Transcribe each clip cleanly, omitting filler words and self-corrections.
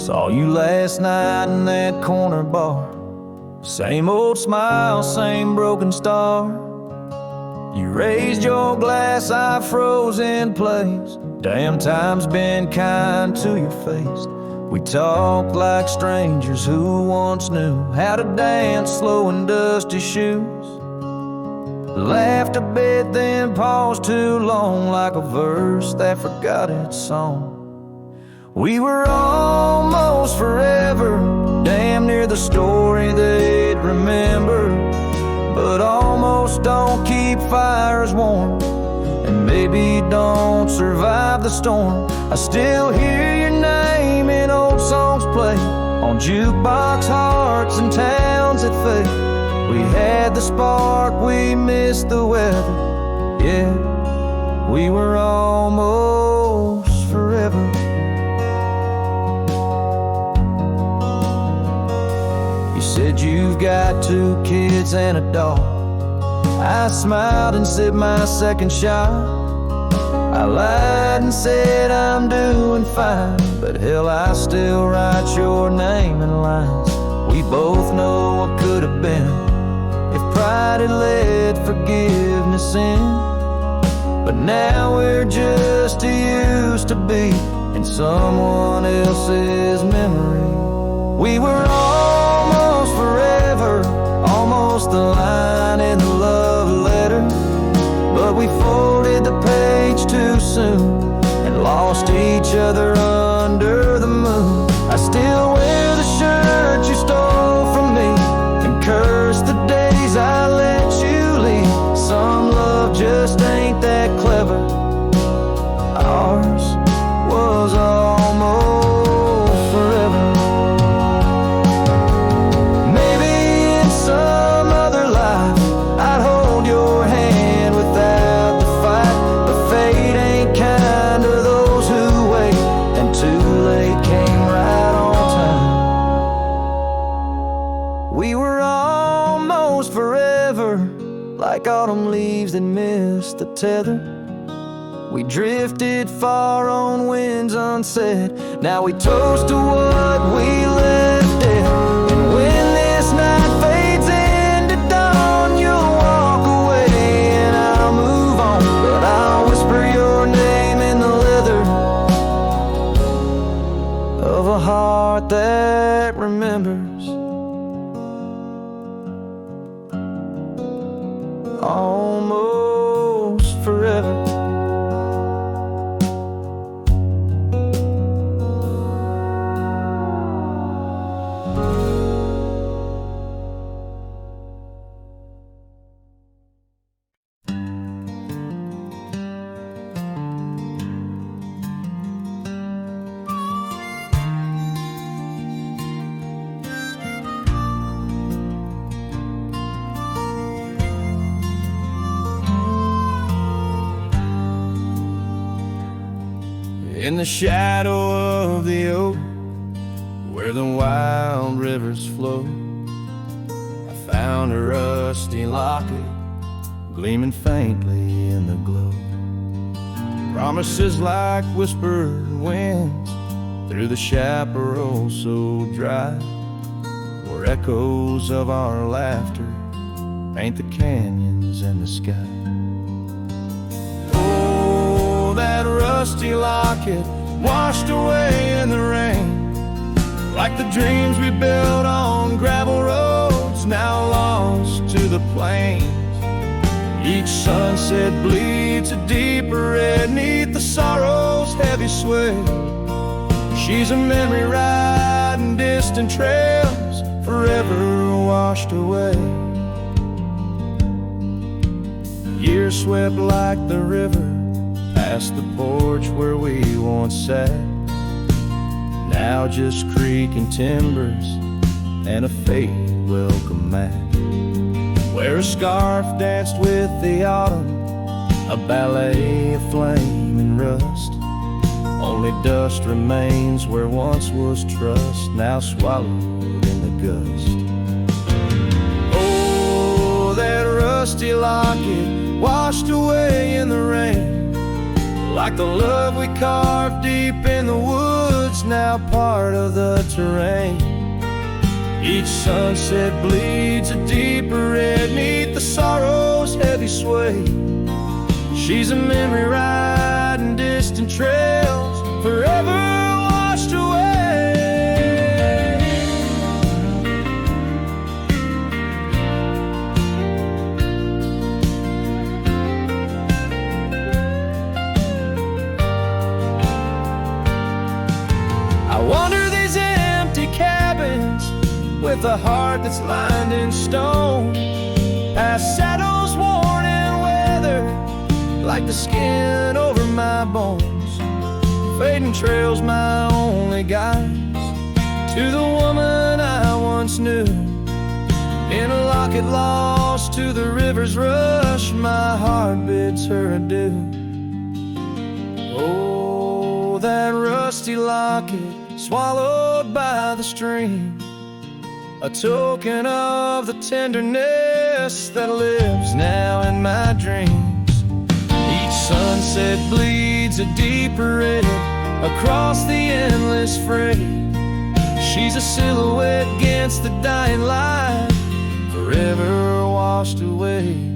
Saw you last night in that corner bar. Same old smile, same broken star. You raised your glass, I froze in place. Damn, time's been kind to your face. We talked like strangers who once knew how to dance slow in dusty shoes. Laughed a bit, then paused too long, like a verse that forgot its song. We were almost forever, damn near the story they'd remember. But almost don't keep fires warm, and maybe don't survive the storm. I still hear your name in old songs play on jukebox hearts and towns that fade. We had the spark, we missed the weather. Yeah, we were almost forever. You said you've got 2 kids and a dog. I smiled and sipped my second shot. I lied and said I'm doing fine, but hell, I still write your name in lines. We both know what could have been if pride had let forgiveness in. But now we're just too used to be in someone else's memory. We were almost forever, almost the line in the love letter. But we folded the page too soon and lost each other under the moon. I still wear the shirt you stole from me and curse the days I let you leave. Some love just ain't that clever. Ours was almost forever. Maybe in some other life I'd hold your hand without the fight, but fate ain't kind to those who wait, and too late came right on time. We were almost forever, like autumn leaves that missed the tether. We drifted far on winds unsaid. Now we toast to what we left dead. And when this night fades into dawn, you'll walk away and I'll move on. But I'll whisper your name in the leather of a heart that remembers. Almost forever. In the shadow of the oak, where the wild rivers flow, I found a rusty locket gleaming faintly in the glow. Promises like whispered winds through the chaparral so dry, where echoes of our laughter paint the canyons and the sky. That rusty locket washed away in the rain, like the dreams we built on gravel roads now lost to the plains. Each sunset bleeds a deeper red neath the sorrow's heavy sway. She's a memory riding distant trails, forever washed away. Years swept like the river past the porch where we once sat. Now just creaking timbers and a faded welcome mat, where a scarf danced with the autumn, a ballet of flame and rust. Only dust remains where once was trust, now swallowed in the gust. Oh, that rusty locket washed away in the rain, like the love we carved deep in the woods now part of the terrain. Each sunset bleeds a deeper red 'neath the sorrow's heavy sway. She's a memory riding distant trails, forever washed away. I wander these empty cabins with a heart that's lined in stone, past shadows worn and weathered like the skin over my bones. Fading trails my only guides to the woman I once knew. In a locket lost to the river's rush, my heart bids her adieu. Oh, that rusty locket swallowed by the stream, a token of the tenderness that lives now in my dreams. Each sunset bleeds a deeper red across the endless fray. She's a silhouette against the dying light, forever washed away.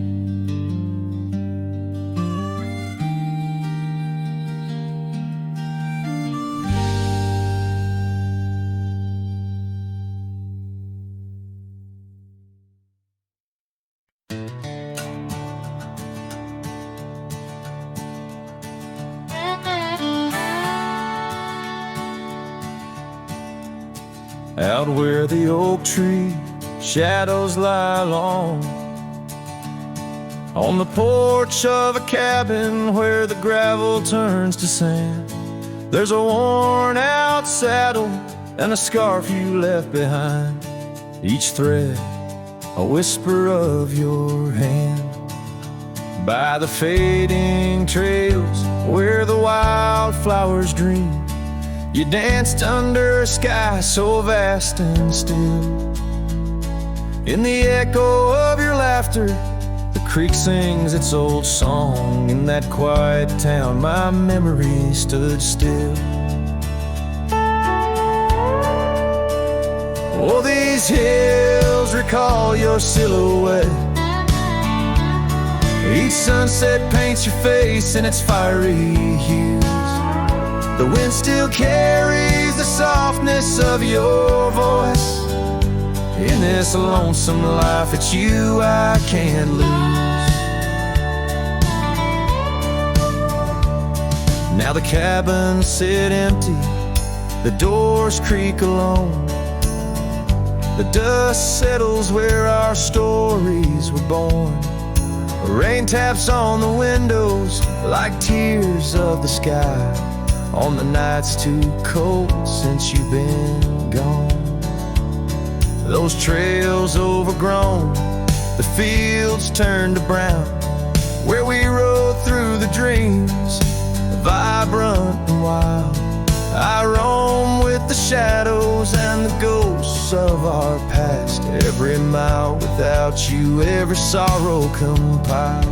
Out where the oak tree shadows lie long, on the porch of a cabin where the gravel turns to sand, there's a worn out saddle and a scarf you left behind. Each thread a whisper of your hand. By the fading trails where the wildflowers dream, you danced under a sky so vast and still. In the echo of your laughter, the creek sings its old song. In that quiet town, my memory stood still. Oh, these hills recall your silhouette. Each sunset paints your face in its fiery hues. The wind still carries the softness of your voice. In this lonesome life, it's you I can't lose. Now the cabins sit empty, the doors creak alone. The dust settles where our stories were born. Rain taps on the windows like tears of the sky, on the nights too cold since you've been gone. Those trails overgrown, the fields turned to brown, where we rode through the dreams, vibrant and wild. I roam with the shadows and the ghosts of our past. Every mile without you, every sorrow compiled.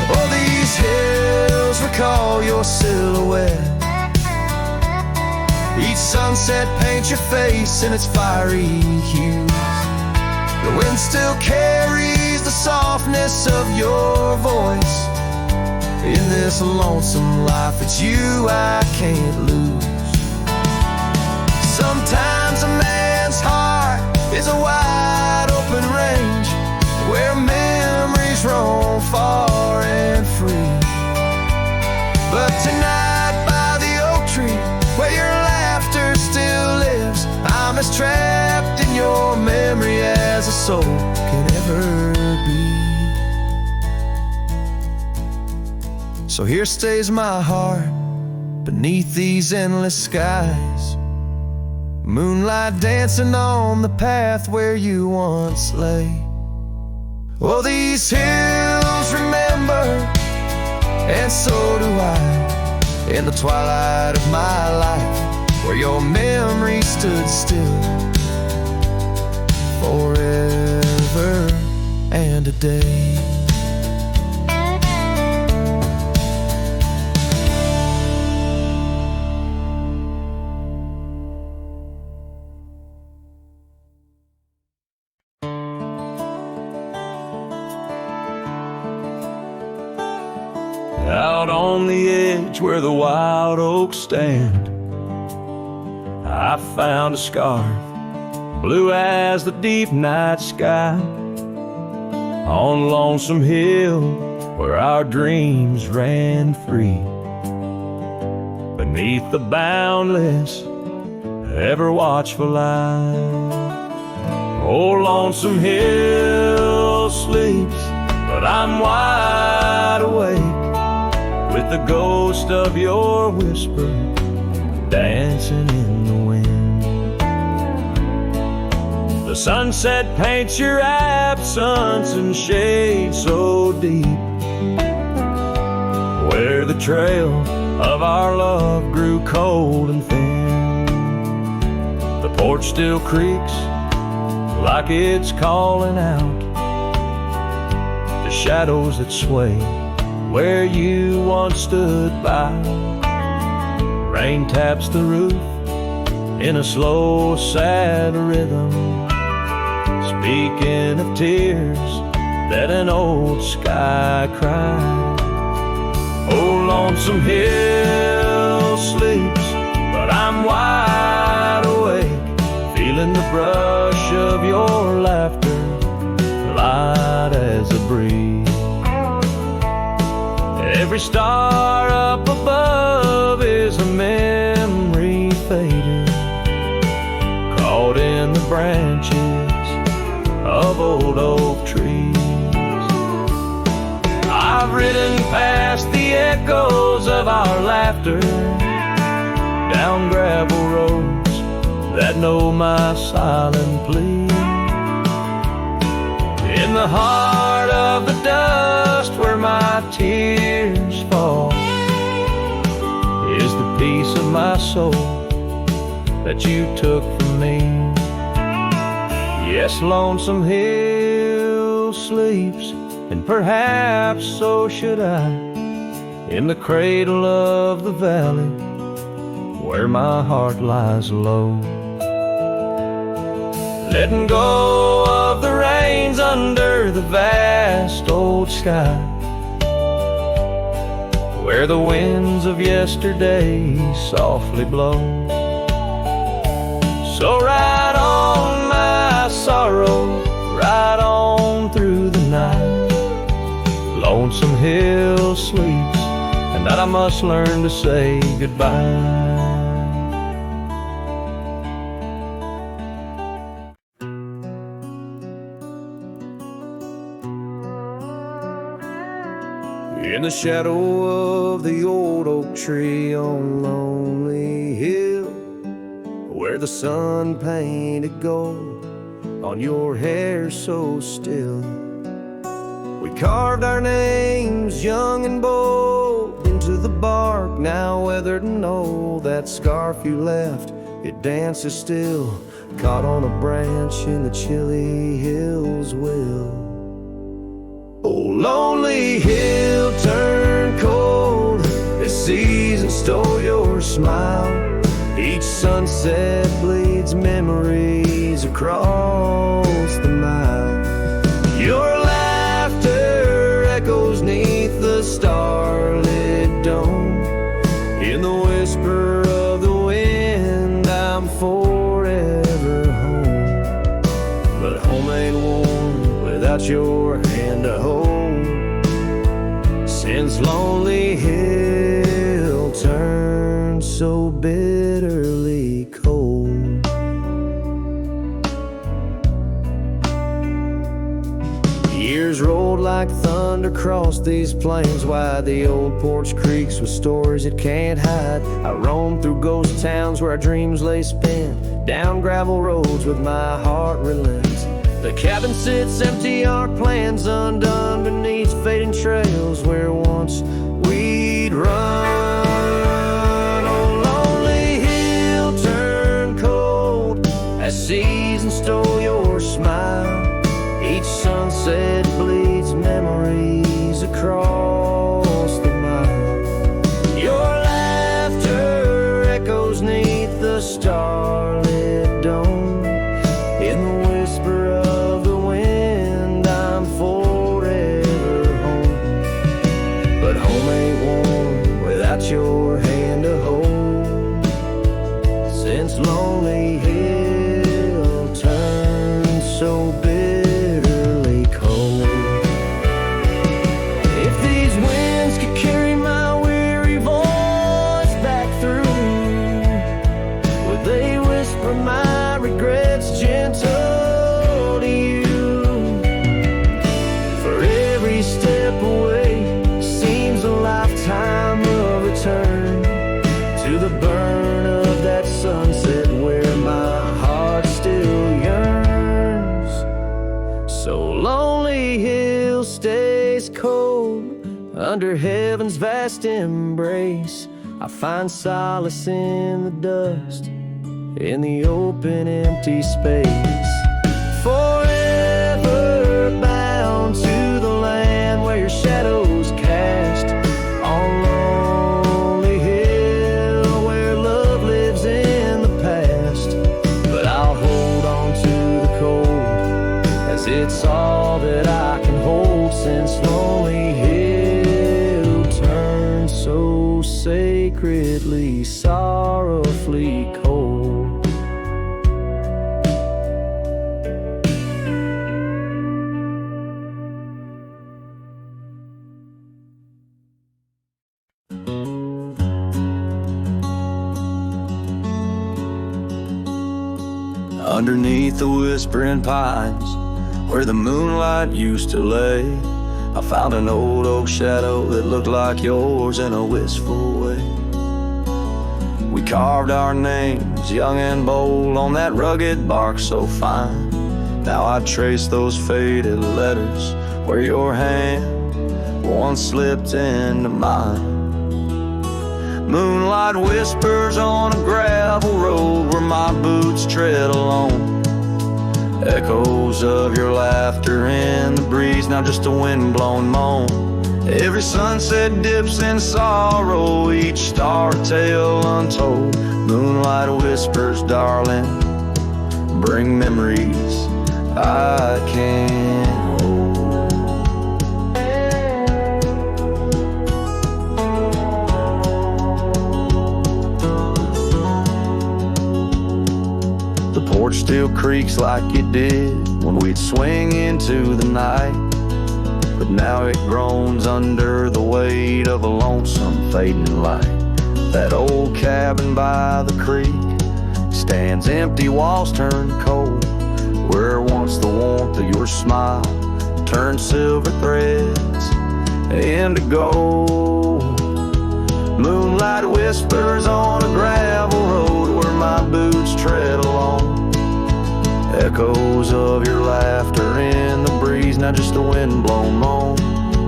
Oh, these hills recall your silhouette. Each sunset paints your face in its fiery hues. The wind still carries the softness of your voice. In this lonesome life, it's you I can't lose. Sometimes a man's heart is a wide open range, where memories roam far and free. But tonight by the oak tree, where your laughter still lives, I'm as trapped in your memory as a soul can ever be. So here stays my heart beneath these endless skies, moonlight dancing on the path where you once lay. Oh, these hills remember, and so do I, in the twilight of my life, where your memory stood still forever and a day. Out on the edge where the wild oaks stand, I found a scarf, blue as the deep night sky, on Lonesome Hill where our dreams ran free, beneath the boundless, ever watchful eye. Oh, Lonesome Hill sleeps, but I'm wide awake, with the ghost of your whisper dancing in the wind. The sunset paints your absence in shade so deep, where the trail of our love grew cold and thin. The porch still creaks like it's calling out the shadows that sway where you once stood by. Rain taps the roof in a slow, sad rhythm, speaking of tears that an old sky cried. Oh, Lonesome Hill sleeps, but I'm wide awake, feeling the brush of your laughter, light as a breeze. Every star up above is a memory faded, caught in the branches of old oak trees. I've ridden past the echoes of our laughter, down gravel roads that know my silent plea. In the heart of the dust where my tears fall is the piece of my soul that you took from me. Yes, Lonesome Hill sleeps, and perhaps so should I, in the cradle of the valley where my heart lies low, letting go of the reins under the vast old sky, where the winds of yesterday softly blow. So ride on, my sorrow, ride on through the night. Lonesome Hill sleeps, and that I must learn to say goodbye. In the shadow of the old oak tree on Lonely Hill, where the sun painted gold on your hair so still, we carved our names young and bold into the bark, now weathered and old. That scarf you left, it dances still, caught on a branch in the chilly hills will. Oh, Lonely Hill turned cold, this season stole your smile. Each sunset bleeds memories across the mile. Your laughter echoes neath the starlit dome. In the whisper of the wind, I'm forever home. But home ain't warm without your hand to hold, since Lonely Hill turned so bitterly cold. Years rolled like thunder across these plains, wide the old porch creaks with stories it can't hide. I roamed through ghost towns where our dreams lay spent, down gravel roads with my heart relents. The cabin sits empty, our plans undone, beneath fading trails where once we'd run. Oh, Lonely Hill turned cold as season stole your smile. Each sunset bleeds memories across the mile. Your laughter echoes neath the starlit dome. In the whisper of the wind, I'm forever home. But home ain't warm so bitterly cold. If these winds could carry my weary voice back through, would they whisper my regrets gentle to you? For every step away seems a lifetime of return to the burn of that sunset where my heart still yearns. So Lonely Hill stays cold under heaven's vast embrace. I find solace in the dust, in the open empty space. Forever bound to the land where your shadows cast on Lonely Hill, where love lives in the past. But I'll hold on to the cold, as it's all that I can hold, since Lonely Hill turned so sacredly, sorrowfully cold. Underneath the whispering pines, where the moonlight used to lay, I found an old oak shadow that looked like yours in a wistful way. We carved our names, young and bold, on that rugged bark so fine. Now I trace those faded letters where your hand once slipped into mine. Moonlight whispers on a gravel road where my boots tread alone. Echoes of your laughter in the breeze, now just a wind-blown moan. Every sunset dips in sorrow, each star a tale untold. Moonlight whispers, darling, bring memories I can't hold. The porch still creaks like it did when we'd swing into the night, but now it groans under the weight of a lonesome fading light. That old cabin by the creek stands empty, walls turn cold, where once the warmth of your smile turned silver threads into gold. Moonlight whispers on a gravel road where my boots tread along. Echoes of your laughter in the breeze, now just a wind-blown moan.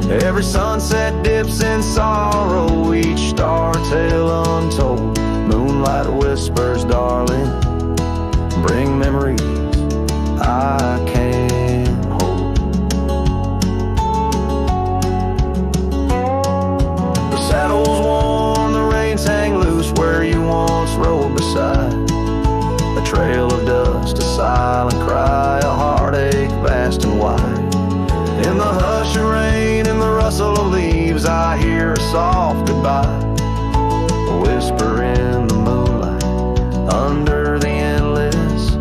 Every sunset dips in sorrow, each star tale untold. Moonlight whispers, darling, bring memories I can't hold. The saddle's worn, the reins hang loose where you once rode beside. A trail of dust, a silent cry, a heartache vast and wide. In the hush of rain, in the rustle of leaves, I hear a soft goodbye. A whisper in the moonlight, under the endless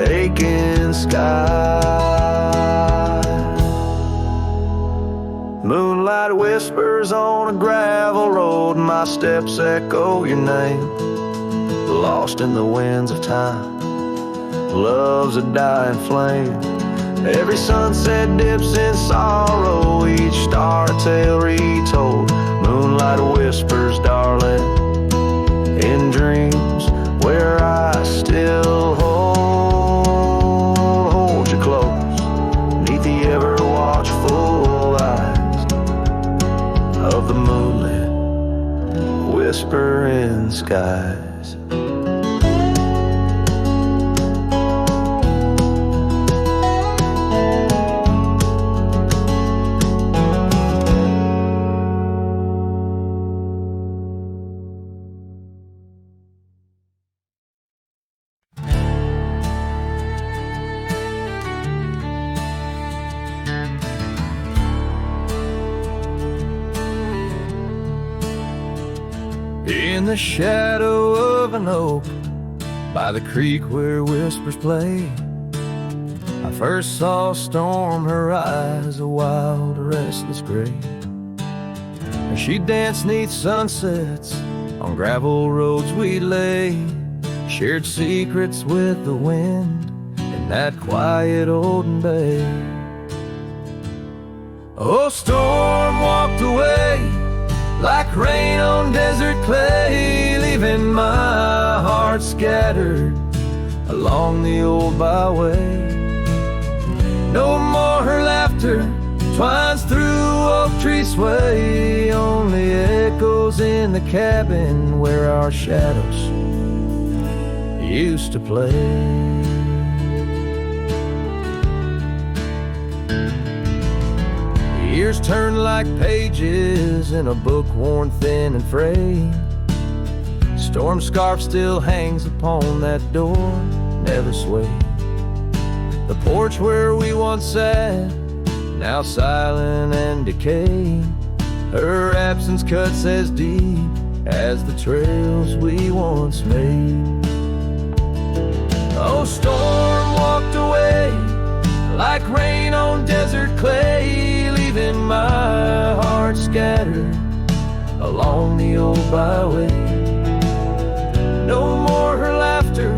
aching sky. Moonlight whispers on a gravel road, my steps echo your name. Lost in the winds of time, love's a dying flame. Every sunset dips in sorrow, each star a tale retold. Moonlight whispers, darling, in dreams where I still hold you close, neath the ever watchful eyes of the moonlit whispering skies. In the shadow of an oak, by the creek where whispers play, I first saw a storm, her eyes a wild, restless gray. And she danced 'neath sunsets on gravel roads we lay, shared secrets with the wind in that quiet olden bay. Oh, storm walked away like rain on desert clay, leaving my heart scattered along the old byway. No more her laughter twines through oak tree sway, only echoes in the cabin where our shadows used to play. Years turn like pages in a book worn thin and frayed. Storm scarf still hangs upon that door, never swayed. The porch where we once sat, now silent and decayed. Her absence cuts as deep as the trails we once made. Oh, storm walked away like rain on desert clay, leaving my heart scattered along the old byway. No more her laughter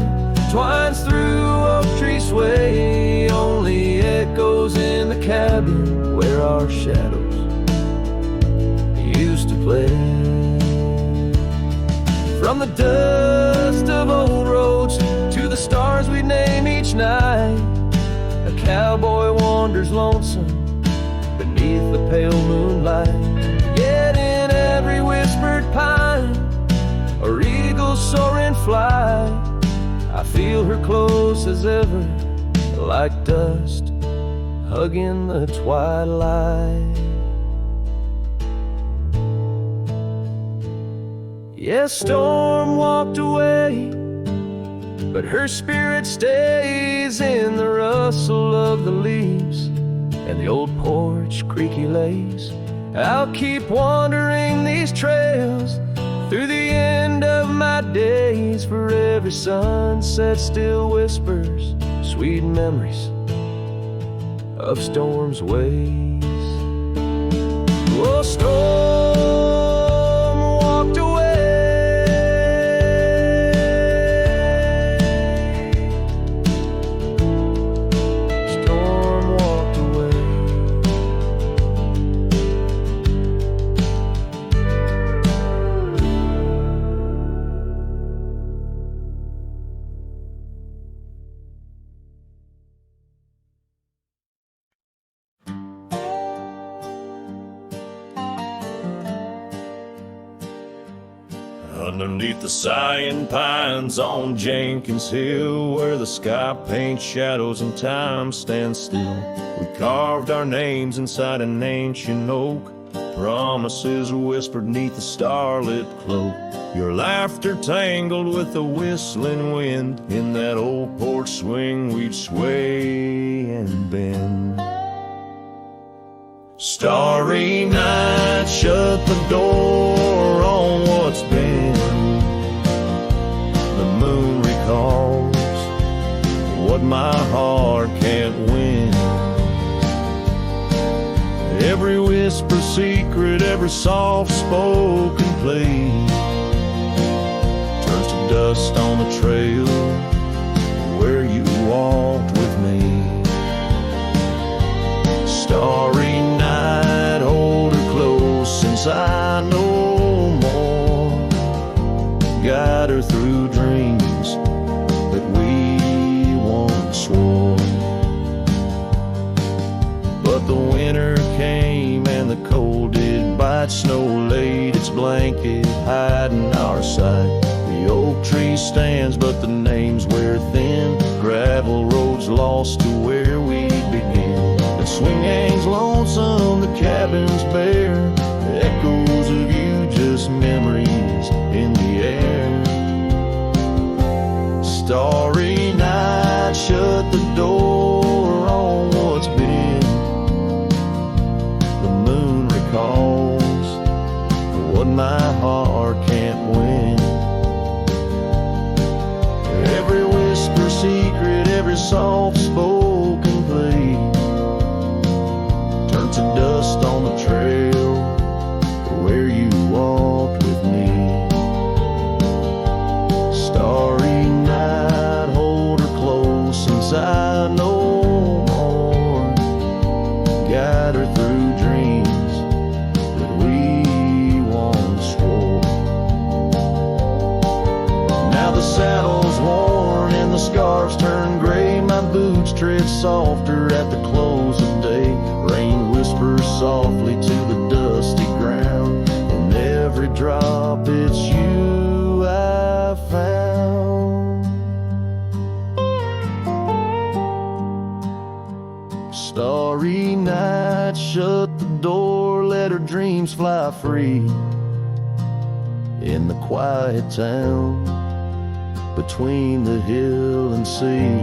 twines through oak tree sway, only echoes in the cabin where our shadows used to play. From the dust of old roads to the stars we name each night, a cowboy wanders lonesome beneath the pale moonlight. Yet in every whispered pine, or eagle soar in flight, I feel her close as ever, like dust hugging the twilight. Yes, storm walked away, but her spirit stays in the rustle of the leaves and the old porch creaky lays. I'll keep wandering these trails through the end of my days, for every sunset still whispers sweet memories of storm's ways. Oh, storm walked away. Storm walked away. Underneath the sighing pines on Jenkins Hill, where the sky paints shadows and time stands still, we carved our names inside an ancient oak. Promises whispered neath the starlit cloak. Your laughter tangled with the whistling wind. In that old porch swing we'd sway and bend. Starry night, shut the door on what's been. The moon recalls what my heart can't win. Every whisper secret, every soft spoken plea turns to dust on the trail where you walked with me. Starry night, hold her close since I know more. Guide her through dreams that we once swore. But the winter came and the cold did bite. Snow laid its blanket, hiding our sight. The oak tree stands, but the names wear thin. Gravel roads lost to where we begin. The swing hangs lonesome, the cabin's bare. Echoes of you, just memories in the air. Starry night, shut the door on what's been. The moon recalls what my heart can't win. Every whisper secret, every soft spoken laughter at the close of day. Rain whispers softly to the dusty ground. In every drop it's you I found. Starry night, shut the door, let her dreams fly free. In the quiet town, between the hill and sea,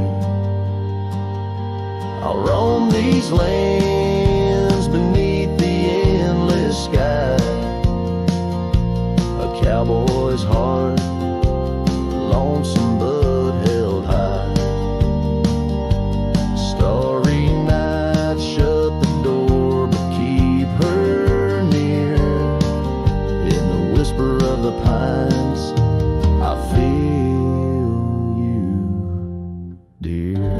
I'll roam these lands beneath the endless sky. A cowboy's heart, lonesome but held high. Starry night, shut the door, but keep her near. In the whisper of the pines, I feel you, dear.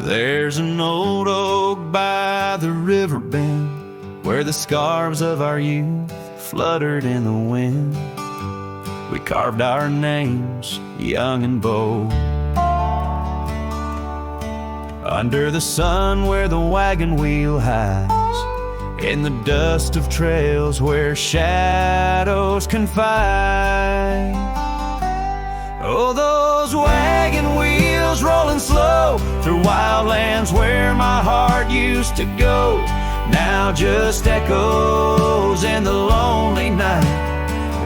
There's an old oak by the river bend where the scarves of our youth fluttered in the wind. We carved our names, young and bold, under the sun where the wagon wheel hides, in the dust of trails where shadows confide. Oh, those wagon wheels rolling slow through wildlands where my heart used to go, now just echoes in the lonely night.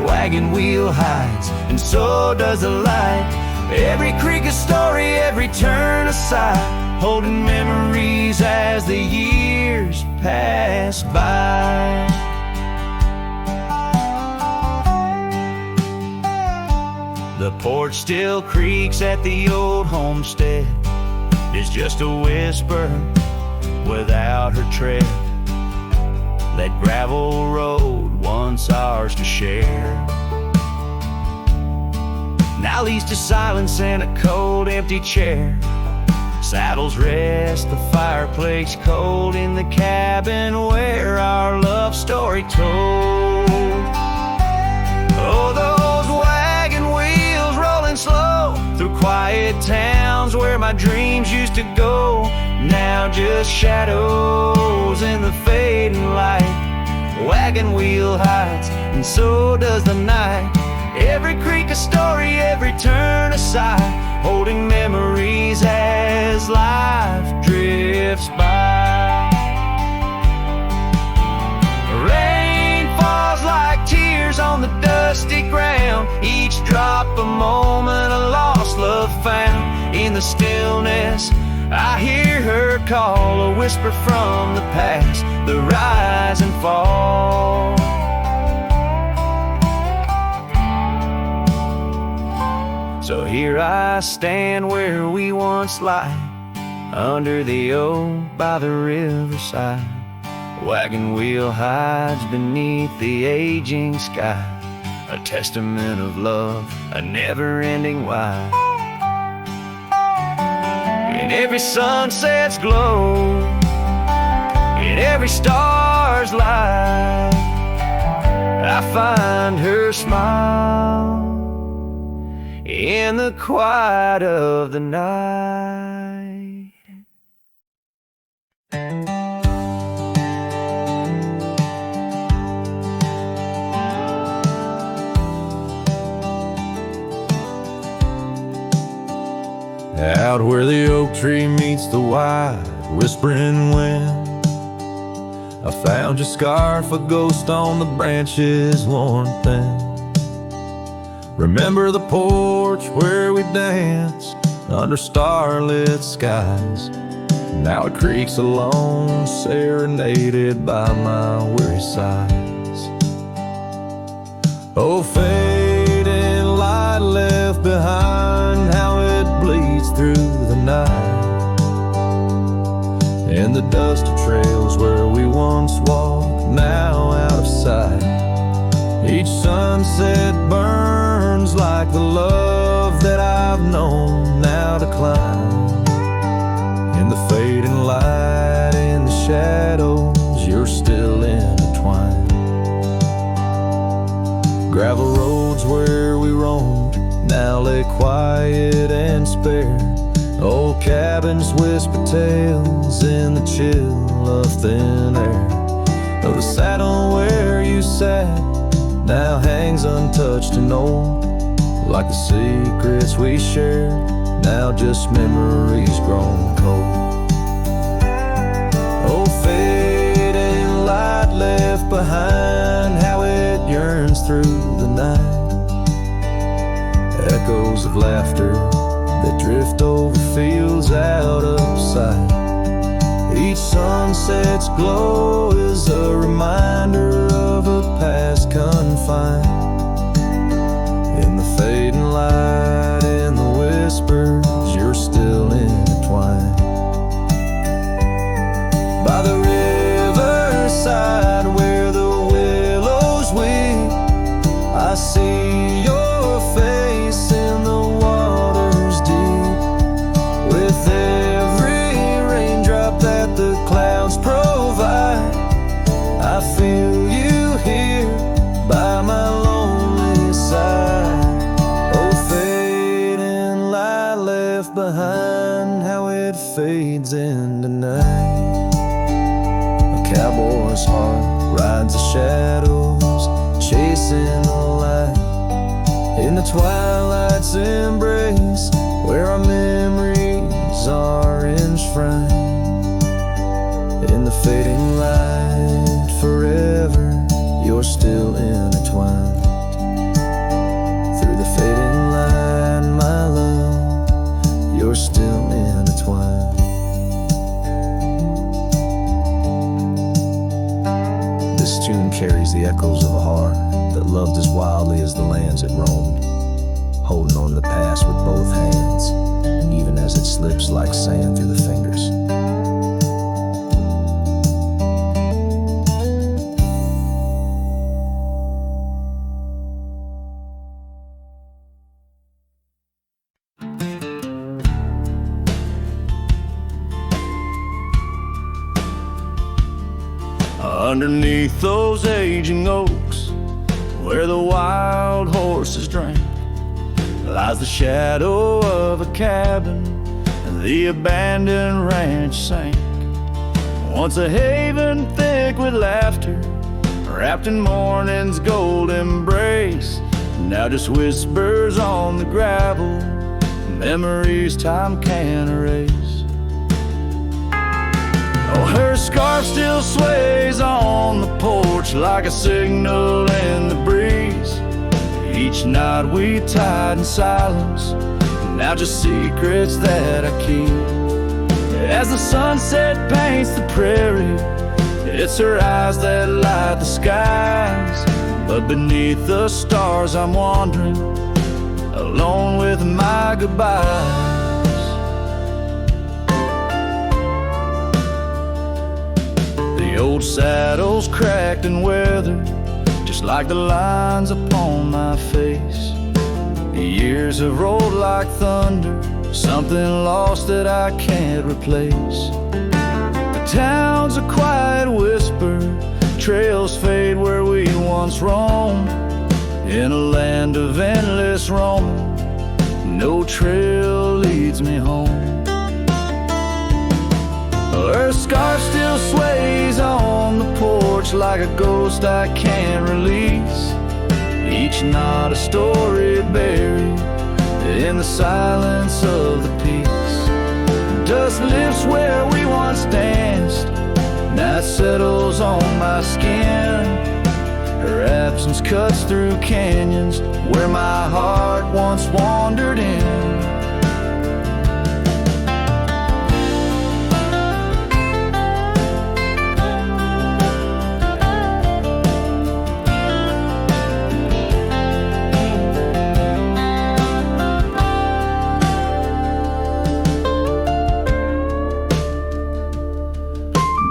Wagon wheel hides, and so does the light. Every creek a story, every turn a sigh, holding memories as the years pass by. The porch still creaks at the old homestead. It's just a whisper without her tread. That gravel road once ours to share, now leads to silence and a cold empty chair. Saddles rest, the fireplace cold in the cabin where our love story told. Oh, those wagon wheels rolling slow through quiet towns where my dreams used to go, now just shadows in the fading light. Wagon wheel hides, and so does the night. Every creek a story, every turn a sigh, holding memories as life drifts by. Rain falls like tears on the dusty ground, each drop a moment, a lost love found. In the stillness I hear her call, a whisper from the past, the rise and fall. So here I stand where we once lie, under the oak by the riverside. Wagon wheel hides beneath the aging sky, a testament of love, a never-ending why. In every sunset's glow, in every star's light, I find her smile in the quiet of the night. Out where the oak tree meets the wide whispering wind, I found your scarf, a ghost on the branches worn thin. Remember the porch where we danced under starlit skies, now it creaks alone, serenaded by my weary sighs. Oh, fading light left behind, how it bleeds through the night. In the dusty trails where we once walked, now out of sight. Each sunset burns like the love that I've known, now decline. In the fading light, in the now lay quiet and spare. Old cabins whisper tales in the chill of thin air. Though the saddle where you sat now hangs untouched and old, like the secrets we shared, now just memories grown cold. Oh, fading light left behind, how it yearns through the night. Echoes of laughter that drift over fields out of sight. Each sunset's glow is a reminder of a past confined. In the fading light, in the whispers, you're still intertwined. By the riverside where the willows weep, I see your face in the waters deep. With every raindrop that the clouds provide, I feel you here by my lonely side. Oh, fading light left behind, how it fades into night. A cowboy's heart rides the shadows, chasing the light. In the twilight's embrace, where our memories are enshrined. In the fading light, forever, you're still intertwined. Through the fading light, my love, you're still intertwined. This tune carries the echoes of a heart that loved as wildly as the lands it roamed, holding on to the past with both hands, even as it slips like sand through the fingers. Underneath those aging oaks, where the wild horses drank, lies the shadow of a cabin, the abandoned ranch sank. Once a haven thick with laughter, wrapped in morning's gold embrace, now just whispers on the gravel, memories time can't erase. Oh, her scarf still sways on the porch like a signal in the breeze. Each night we tied in silence, now just secrets that I keep. As the sunset paints the prairie, it's her eyes that light the skies. But beneath the stars I'm wandering, alone with my goodbyes. The old saddle's cracked and weathered, just like the lines upon my face. The years have rolled like thunder, something lost that I can't replace. The town's a quiet whisper, trails fade where we once roamed. In a land of endless roaming, no trail leads me home. Her scarf still sways on the porch like a ghost I can't release. Each night a story buried in the silence of the peace. Dust lifts where we once danced, night settles on my skin. Her absence cuts through canyons where my heart once wandered in.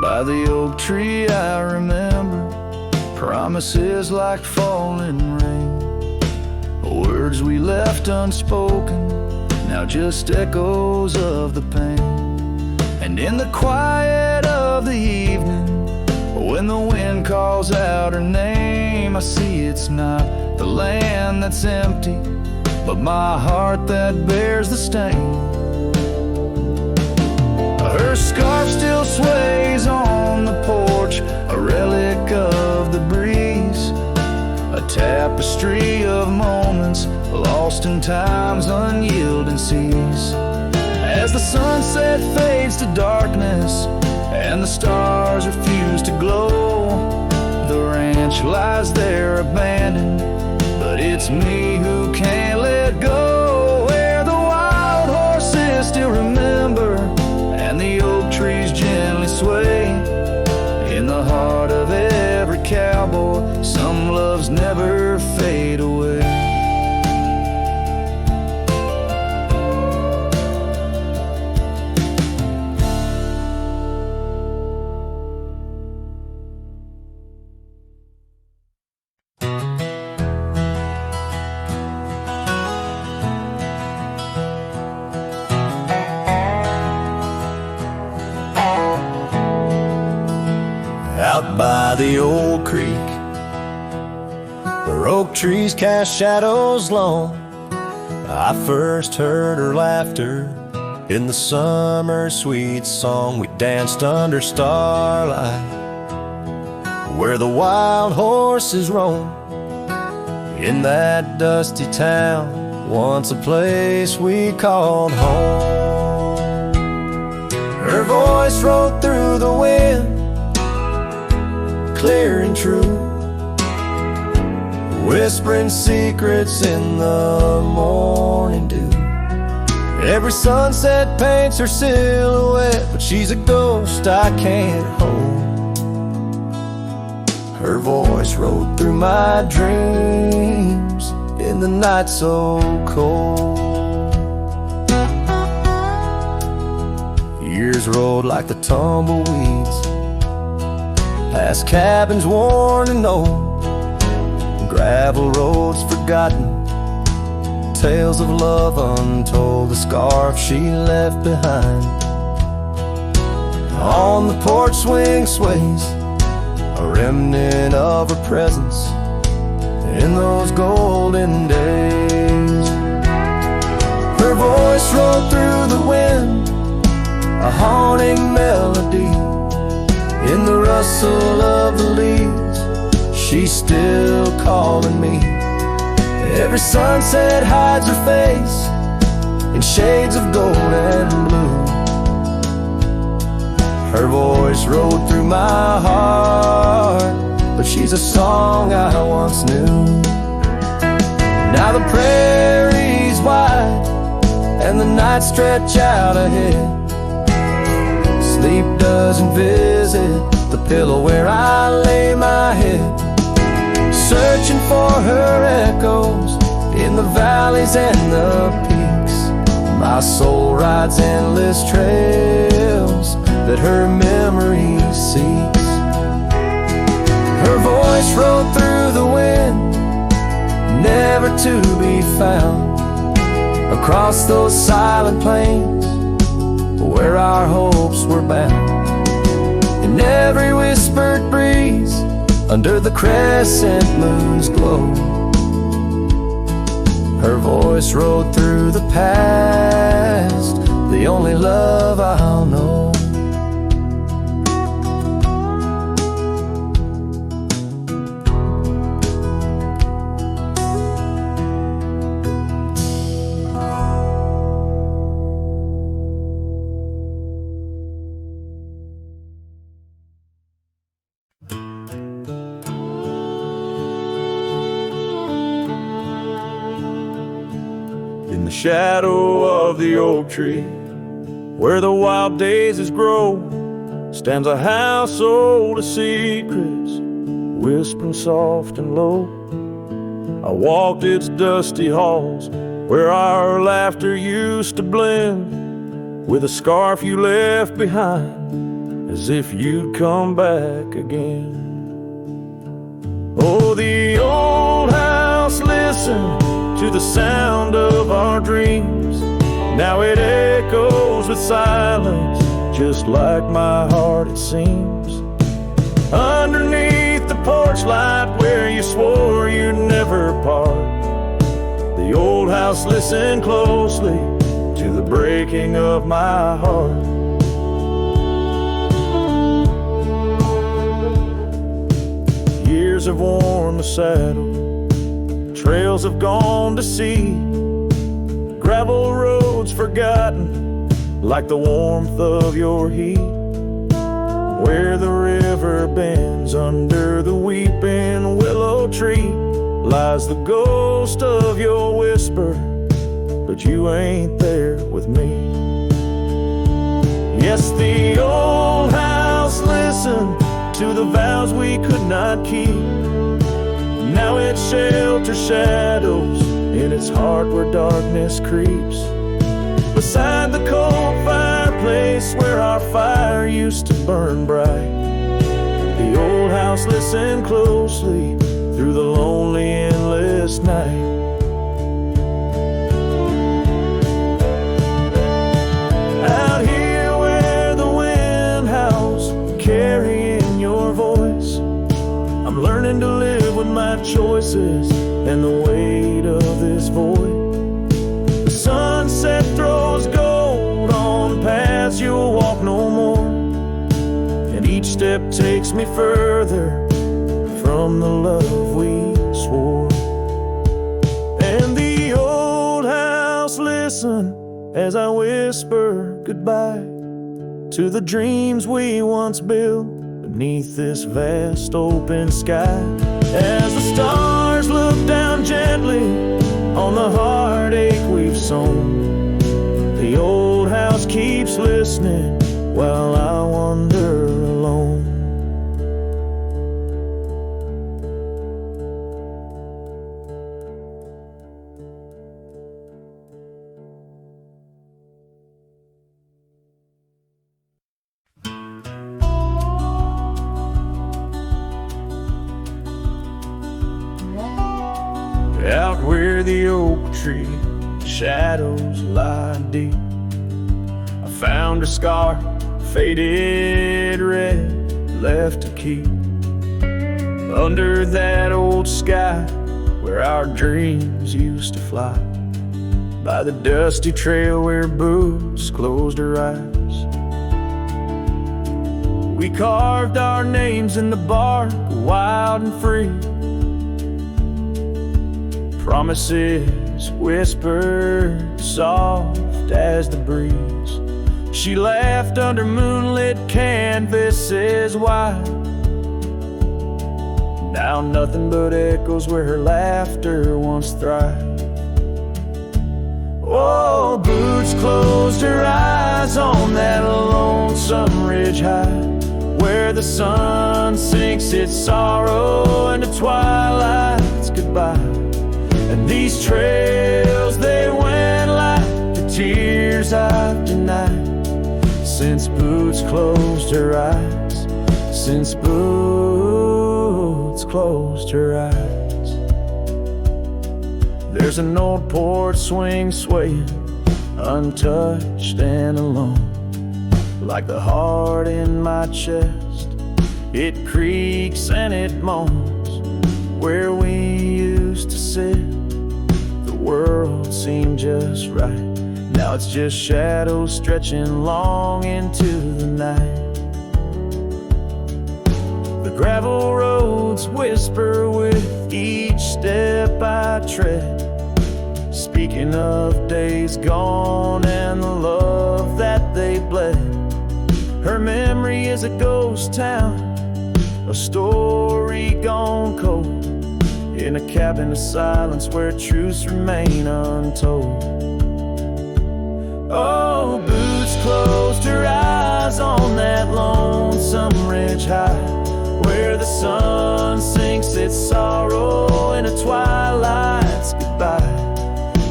By the oak tree I remember promises like falling rain, words we left unspoken, now just echoes of the pain. And in the quiet of the evening, when the wind calls out her name, I see it's not the land that's empty, but my heart that bears the stain. Her scarf still sways on the porch, a relic of the breeze, a tapestry of moments lost in time's unyielding seas. As the sunset fades to darkness and the stars refuse to glow, the ranch lies there abandoned, but it's me who can't let go. Where the wild horses still remember and the oak trees gently sway, in the heart of every cowboy, some loves never fade away. Out by the old creek, where oak trees cast shadows long, I first heard her laughter in the summer sweet song. We danced under starlight where the wild horses roam, in that dusty town, once a place we called home. Her voice rolled through the wind, clear and true, whispering secrets in the morning dew. Every sunset paints her silhouette, but she's a ghost I can't hold. Her voice rode through my dreams in the night so cold. Years rolled like the tumbleweeds, past cabins worn and old, gravel roads forgotten, tales of love untold, the scarf she left behind. On the porch swing sways a remnant of her presence in those golden days. Her voice rolled through the wind, a haunting melody, in the rustle of the leaves, she's still calling me. Every sunset hides her face in shades of gold and blue. Her voice rode through my heart, but she's a song I once knew. Now the prairie's wide and the nights stretch out ahead. Sleep doesn't visit the pillow where I lay my head, searching for her echoes in the valleys and the peaks. My soul rides endless trails that her memory seeks. Her voice rode through the wind, never to be found, across those silent plains where our hopes were bound. In every whispered breeze, under the crescent moon's glow, her voice rode through the past, the only love I'll know. In the shadow of the oak tree, where the wild daisies grow, stands a house old of secrets, whispering soft and low. I walked its dusty halls, where our laughter used to blend with a scarf you left behind, as if you'd come back again. Oh, the old house listened to the sound of our dreams. Now it echoes with silence, just like my heart it seems. Underneath the porch light where you swore you'd never part, the The old house listened closely to the breaking of my heart. Years have worn the saddle, trails have gone to seed, gravel roads forgotten like the warmth of your heat. Where the river bends under the weeping willow tree lies the ghost of your whisper, but you ain't there with me. Yes, the old house listened to the vows we could not keep. Now it shelters shadows in its heart where darkness creeps. Beside the cold fireplace where our fire used to burn bright, the old house listened closely through the lonely endless night. Out here where the wind howls, carrying your voice, I'm learning to live with my choices and the weight of this void. The sunset throws gold on paths you'll walk no more, and each step takes me further from the love we swore. And the old house listen as I whisper goodbye to the dreams we once built beneath this vast open sky. As the stars look down gently on the heartache we've sown, the old house keeps listening while I wander alone. Out where the oak tree shadows lie deep, I found a scar, faded red, left to keep. Under that old sky where our dreams used to fly, by the dusty trail where boots closed her eyes. We carved our names in the bark, wild and free. Promises whispered soft as the breeze. She laughed under moonlit canvases wide. Now nothing but echoes where her laughter once thrived. Oh, boots closed her eyes on that lonesome ridge high, where the sun sinks its sorrow into twilight's goodbye. And these trails, they went like the tears I've denied, since boots closed her eyes, since boots closed her eyes. There's an old porch swing swaying, untouched and alone, like the heart in my chest. It creaks and it moans where we used to sit. The world seemed just right. Now it's just shadows stretching long into the night. The gravel roads whisper with each step I tread, speaking of days gone and the love that they bled. Her memory is a ghost town, a story gone cold, in a cabin of silence where truths remain untold. Oh, boots closed her eyes on that lonesome ridge high, where the sun sinks its sorrow into twilight's goodbye.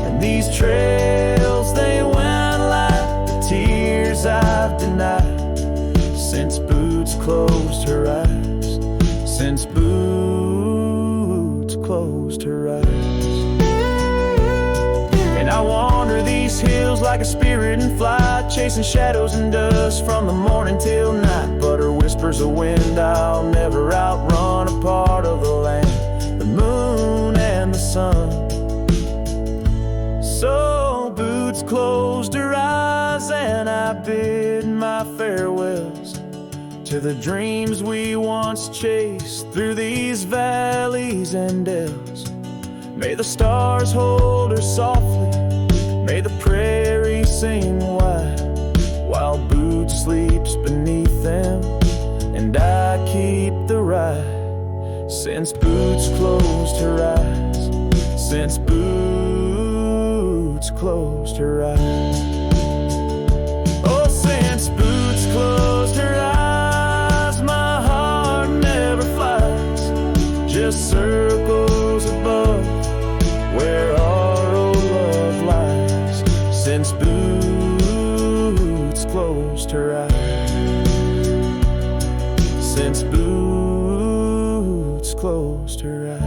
And these trails, they went like the tears I've denied, since boots closed her eyes, since boots closed her eyes. And I wander these hills like a spirit in flight, chasing shadows and dust from the morning till night. But her whispers of wind I'll never outrun, a part of the land, the moon and the sun. So Boots closed her eyes and I bid my farewells to the dreams we once chased through these valleys and dells. May the stars hold her softly, may the prairie sing wide, while Boots sleeps beneath them and I keep the ride. Since Boots closed her eyes, since Boots closed her eyes. Oh, since Boots closed her eyes, my heart never flies, just circles above where our old love lies. Since Boots closed her eyes, since Boots closed her eyes.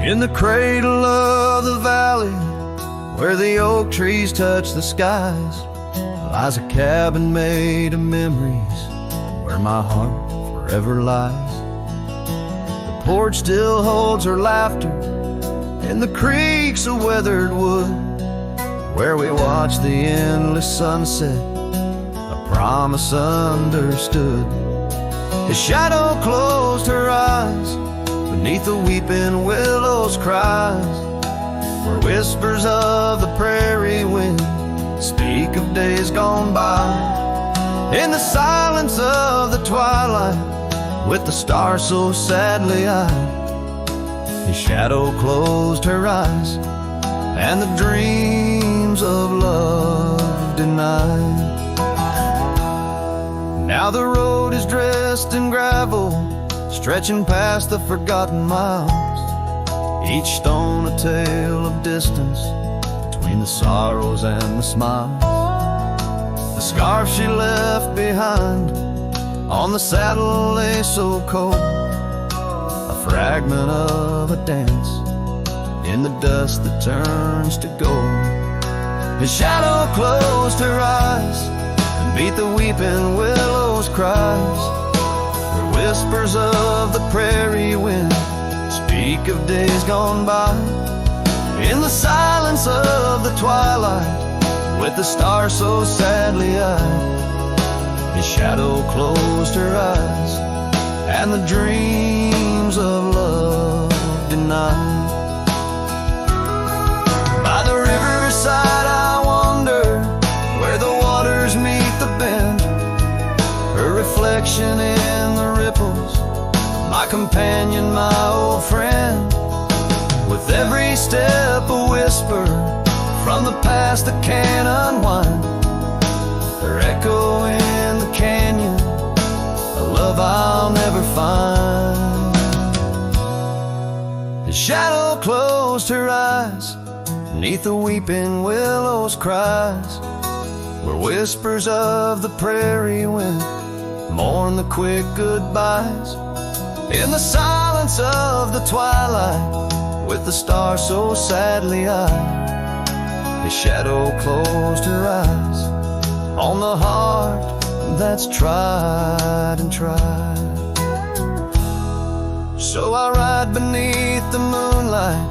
In the cradle of the valley, where the oak trees touch the skies, lies a cabin made of memories, where my heart forever lies. The porch still holds her laughter, and the creek's a weathered wood, where we watch the endless sunset, a promise understood. His shadow closed her eyes, beneath the weeping willows cries, where whispers of the prairie wind speak of days gone by. In the silence of the twilight, with the stars so sadly eyed, his shadow closed her eyes, and the dreams of love denied. Now the road is dressed in gravel, stretching past the forgotten miles, each stone a tale of distance between the sorrows and the smiles. The scarf she left behind on the saddle lay so cold, a fragment of a dance in the dust that turns to gold. His shadow closed her eyes and beat the weeping willows' cries, where whispers of the prairie wind speak of days gone by. In the silence of the twilight, with the stars so sadly eyed, his shadow closed her eyes, and the dreams of love denied. By the riverside I wander, where the waters meet the bend, her reflection in the ripples, my companion, my old friend. With every step a whisper from the past that can't unwind, her echo in the canyon, a love I'll never find. His shadow closed her eyes, beneath the weeping willows cries, where whispers of the prairie wind mourn the quick goodbyes. In the silence of the twilight, with the stars so sadly eyed, his shadow closed her eyes on the heart that's tried and tried. So I ride beneath the moonlight,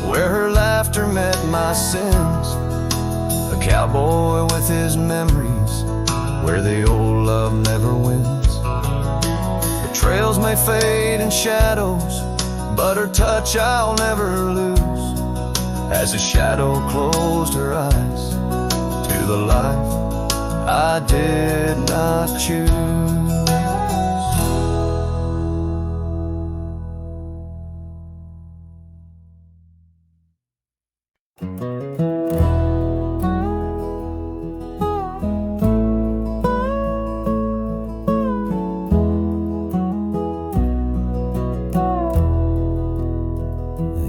where her laughter met my sins, a cowboy with his memories, where the old love never wins. The trails may fade in shadows, but her touch I'll never lose, as a shadow closed her eyes to the life I did not choose.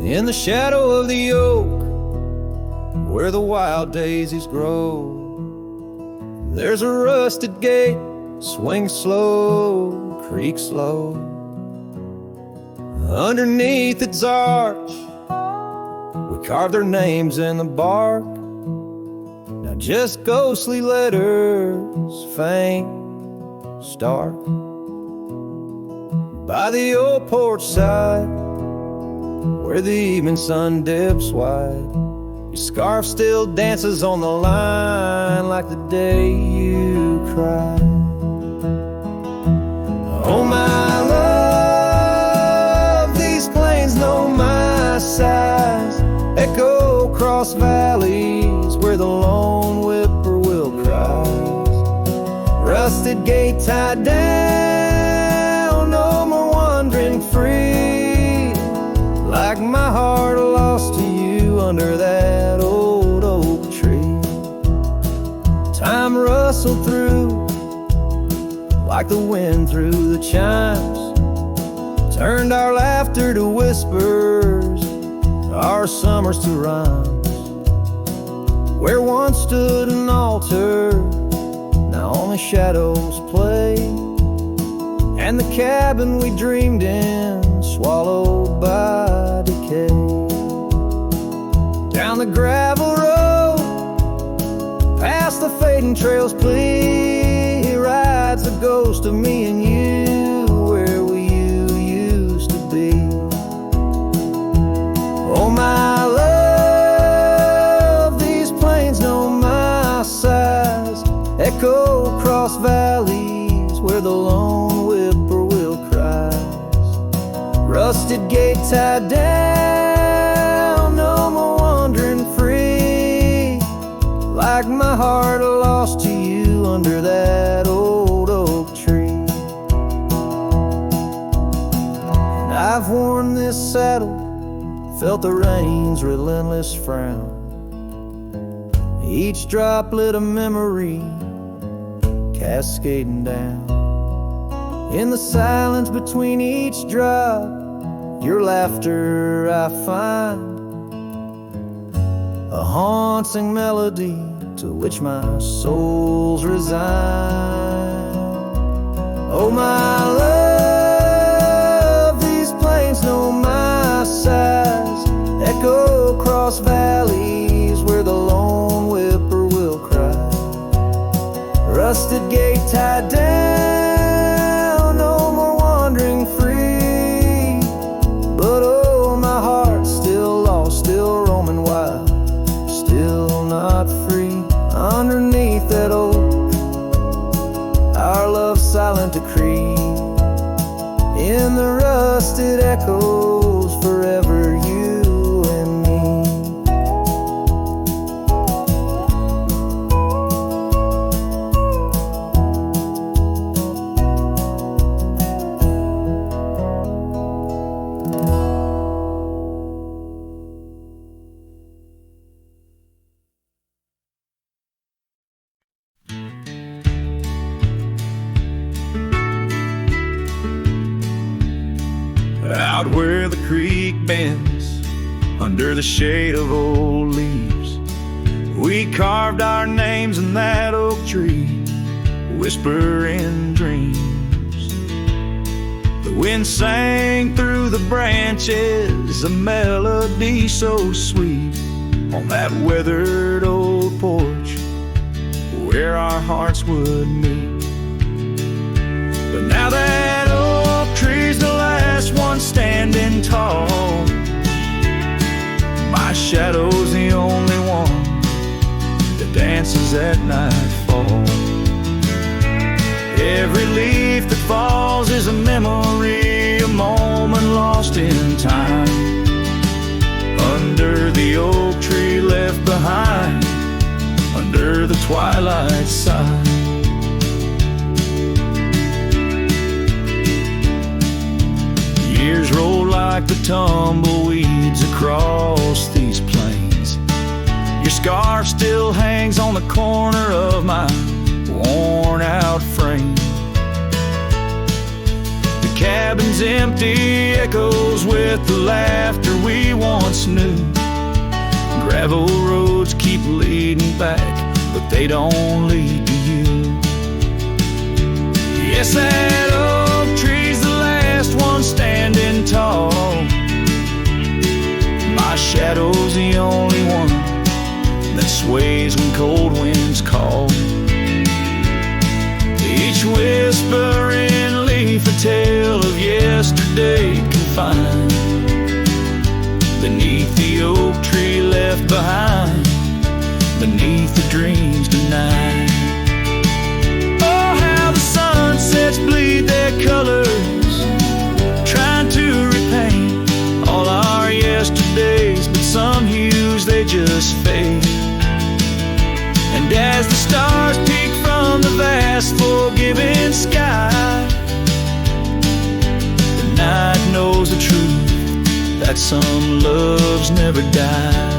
In the shadow of the oak, where the wild daisies grow, there's a rusted gate, swing slow, creak slow. Underneath its arch, we carved their names in the bark. Now just ghostly letters, faint, stark. By the old porch side, where the evening sun dips wide, your scarf still dances on the line like the day you cried. Oh my love, these plains know my size, echo across valleys where the lone whippoorwill cries. Rusted gate tied down, no more wandering free, like my heart lost to you under that old oak tree. Time rustled through like the wind through the chimes, turned our laughter to whispers, our summers to rhymes. Where once stood an altar, now only shadows play, and the cabin we dreamed in swallowed by decay. Down the gravel road, past the fading trails plea, rides the ghost of me and you, where we used to be. Oh my love, these plains know my size, echo across valleys where the lone whippoorwill cries. Rusted gate tied down, no more wandering free, like my heart lost to you under that old oak tree. And I've worn this saddle, felt the rain's relentless frown, each droplet of memory cascading down. In the silence between each drop, your laughter I find, a haunting melody to which my soul's resigned. Oh my love, these plains know my size, echo across valleys where the lone whippoorwill cries. Rusted gate tied down, no more wandering free, but oh my heart still lost, still roaming wild, still not free. Underneath that oak, our love's silent decree, in the rusted echoes forever you and me. Out where the creek bends, under the shade of old leaves, we carved our names in that oak tree, whispering dreams. The wind sang through the branches, a melody so sweet, on that weathered old porch where our hearts would meet. But now that oak tree's the last one standing tall, my shadow's the only one that dances at nightfall. Every leaf that falls is a memory, a moment lost in time, under the oak tree left behind, under the twilight side. Years roll like the tumbleweeds across these plains. Your scarf still hangs on the corner of my worn out frame. The cabin's empty, echoes with the laughter we once knew. Gravel roads keep leading back, but they don't lead to you. Yes, that oak tree's the last one standing tall, sways when cold winds call. Each whispering leaf a tale of yesterday confined beneath the oak tree left behind, beneath the dreams denied. Oh, how the sunsets bleed their colors, trying to repaint all our yesterdays, but some hues they just fade. And as the stars peek from the vast forgiving sky, the night knows the truth, that some loves never die.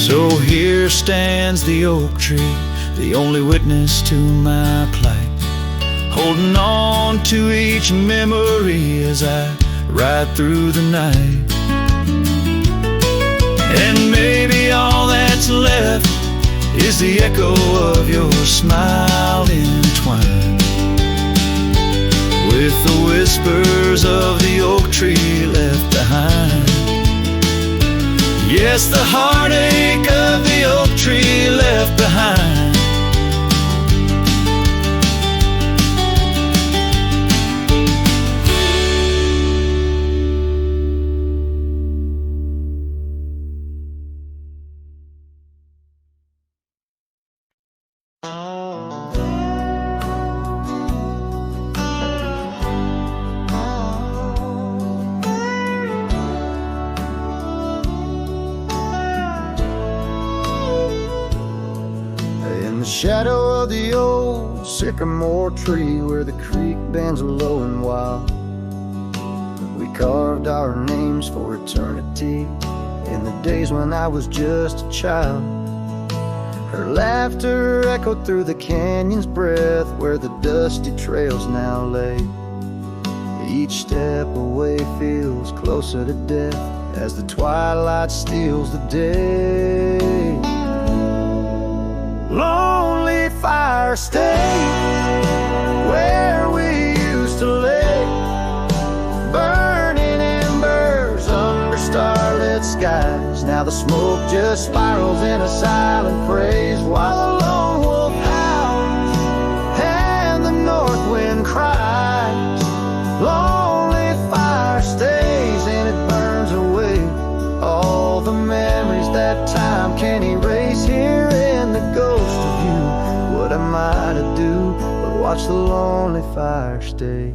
So here stands the oak tree, the only witness to my plight, holding on to each memory as I ride through the night. And maybe all that's left is the echo of your smile entwined with the whispers of the oak tree left behind. Yes, the heartache of the oak tree left behind. Shadow of the old sycamore tree where the creek bends low and wild, we carved our names for eternity in the days when I was just a child. Her laughter echoed through the canyon's breath where the dusty trails now lay. Each step away feels closer to death as the twilight steals the day. Lonely fire stay where we used to lay, burning embers under starlit skies. Now the smoke just spirals in a silent praise while the lone wolf howls and the north wind cries. Lonely fire stays and it burns away all the memories that time can't erase. Here in the ghost of you, what am I to do but watch the lonely fire stay?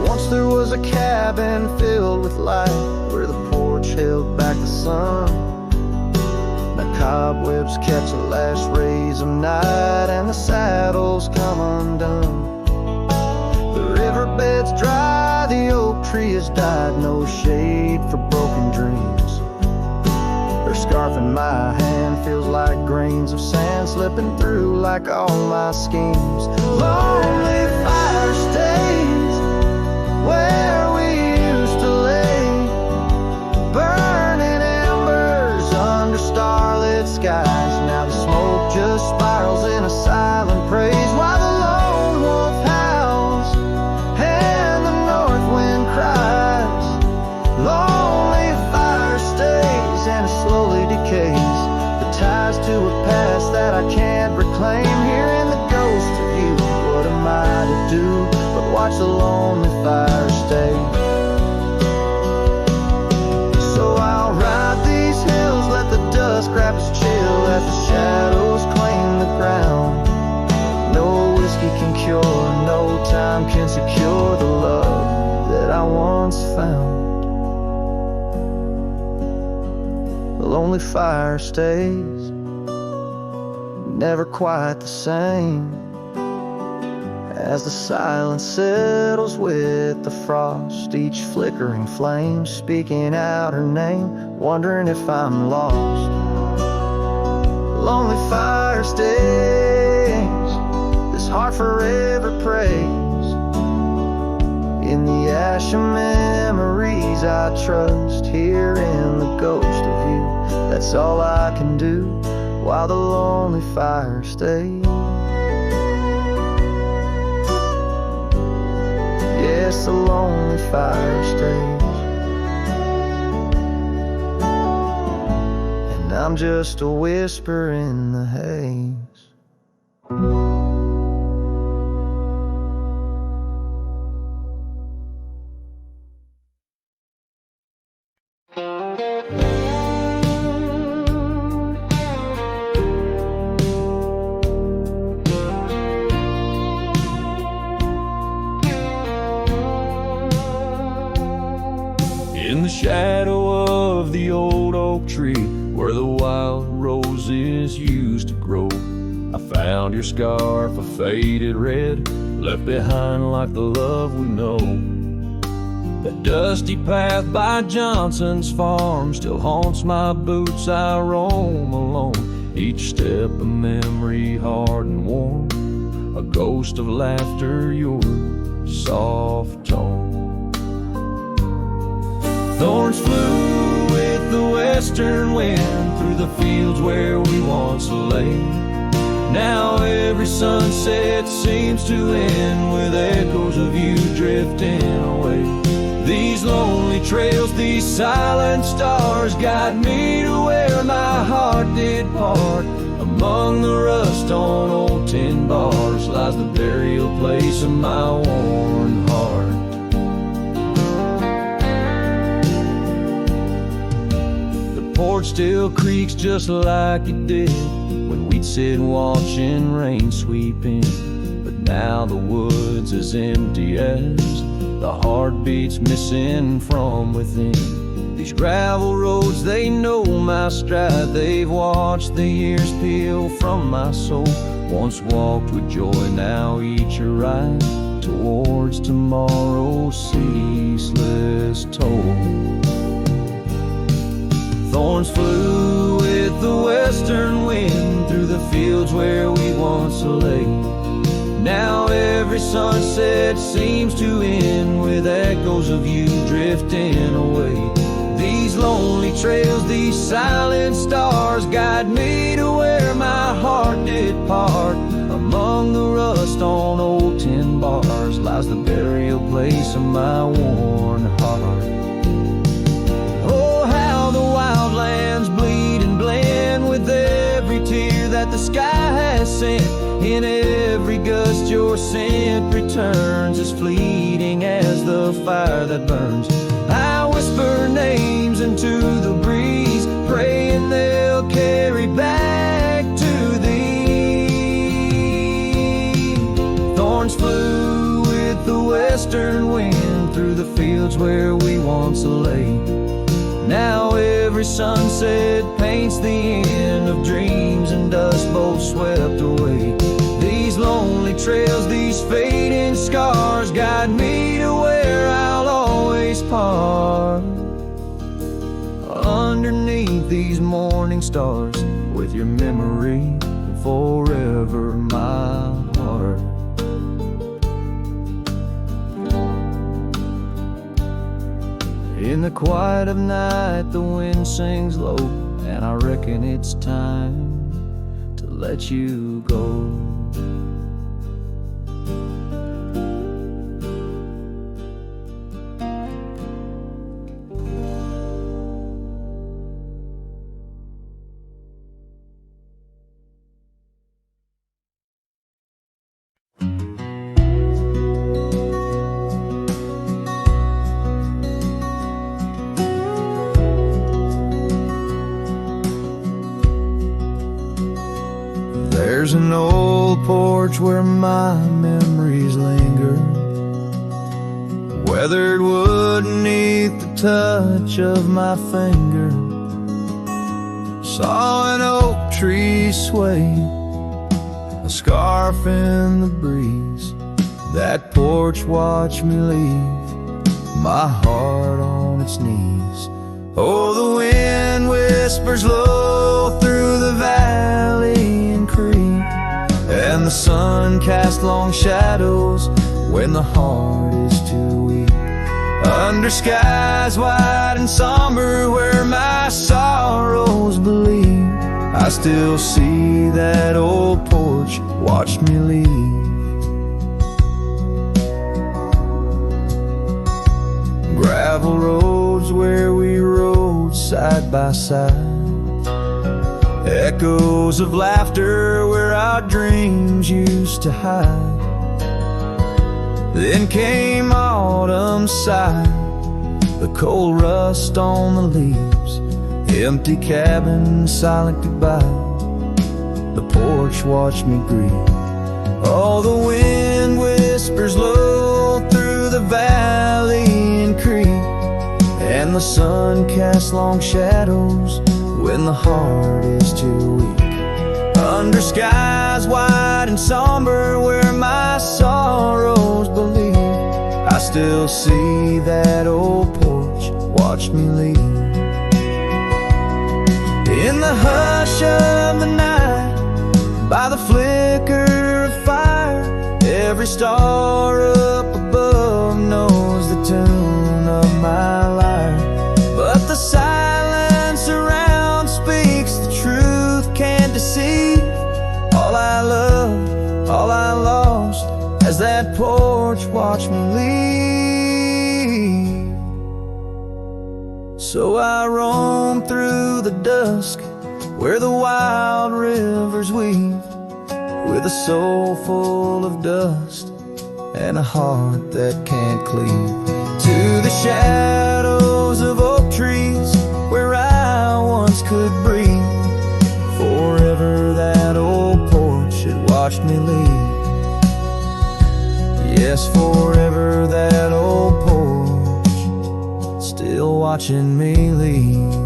Once there was a cabin filled with light where the porch held back the sun. Now cobwebs catch the last rays of night and the saddles come undone. The riverbed's dry, the oak tree has died, no shade for broken dreams. Her scarf in my hand feels like grains of sand slipping through like all my schemes. Lonely fire stays where we used to lay, burning embers under starlit skies. Now the smoke just spirals in a silent praise while the lone wolf howls and the north wind cries. Lonely fire stays and it slowly decays. The ties to a past that I can't reclaim. Here in the ghost of you, what am I to do but watch the lonely fire stay? So I'll ride these hills, let the dust grab its chill as the shadows claim the ground. No whiskey can cure, no time can secure the love that I once found. The lonely fire stays, never quite the same. As the silence settles with the frost, each flickering flame speaking out her name, wondering if I'm lost. Lonely fire stays, this heart forever prays. In the ash of memories I trust, here in the ghost of you. That's all I can do while the lonely fire stays. Yes, the lonely fire stays. And I'm just a whisper in the haze. In the shadow of the old oak tree, where the wild roses used to grow, I found your scarf, a faded red, left behind like the love we know. That dusty path by Johnson's farm still haunts my boots, I roam alone. Each step a memory hard and warm, a ghost of laughter, your soft tone. Thorns flew with the western wind through the fields where we once lay. Now every sunset seems to end with echoes of you drifting away. These lonely trails, these silent stars guide me to where my heart did part. Among the rust on old tin bars lies the burial place of my worn heart. Porch still creaks just like it did when we'd sit watching rain sweep in. But now the woods as empty as the heartbeats missing from within. These gravel roads, they know my stride. They've watched the years peel from my soul. Once walked with joy, now each a ride towards tomorrow's ceaseless toll. Thorns flew with the western wind through the fields where we once lay. Now every sunset seems to end with echoes of you drifting away. These lonely trails, these silent stars guide me to where my heart did part. Among the rust on old tin bars lies the burial place of my worn heart. The wildlands bleed and blend with every tear that the sky has sent. In every gust your scent returns, as fleeting as the fire that burns. I whisper names into the breeze, praying they'll carry back to thee. Thorns flew with the western wind through the fields where we once lay. Now every sunset paints the end of dreams and dust both swept away. These lonely trails, these fading scars guide me to where I'll always part. Underneath these morning stars, with your memory forever my heart. In the quiet of night, the wind sings low, and I reckon it's time to let you go. There's an old porch where my memories linger, weathered wood beneath the touch of my finger. Saw an oak tree sway, a scarf in the breeze. That porch watched me leave, my heart on its knees. Oh, the wind whispers low through the valley and creek, and the sun casts long shadows when the heart is too weak. Under skies wide and somber where my sorrows believe, I still see that old porch watch me leave. Gravel roads where we rode side by side, echoes of laughter where our dreams used to hide. Then came autumn side, the cold rust on the leaves, empty cabin, silent goodbye. The porch watched me grieve. Oh, the wind whispers low through the valley and creek, and the sun casts long shadows when the heart is too weak. Under skies wide and somber where my sorrows believe, I still see that old porch watch me leave. In the hush of the night, by the flicker of fire, every star up above knows the tune of my lyre. But the silence around speaks the truth, can't deceive. All I loved, all I lost, as that porch watched me leave. So I roam through the dusk where the wild rivers weave, with a soul full of dust and a heart that can't cleave. To the shadows of oak trees where I once could breathe, forever that old porch had watched me leave. Yes, forever that old porch still watching me leave.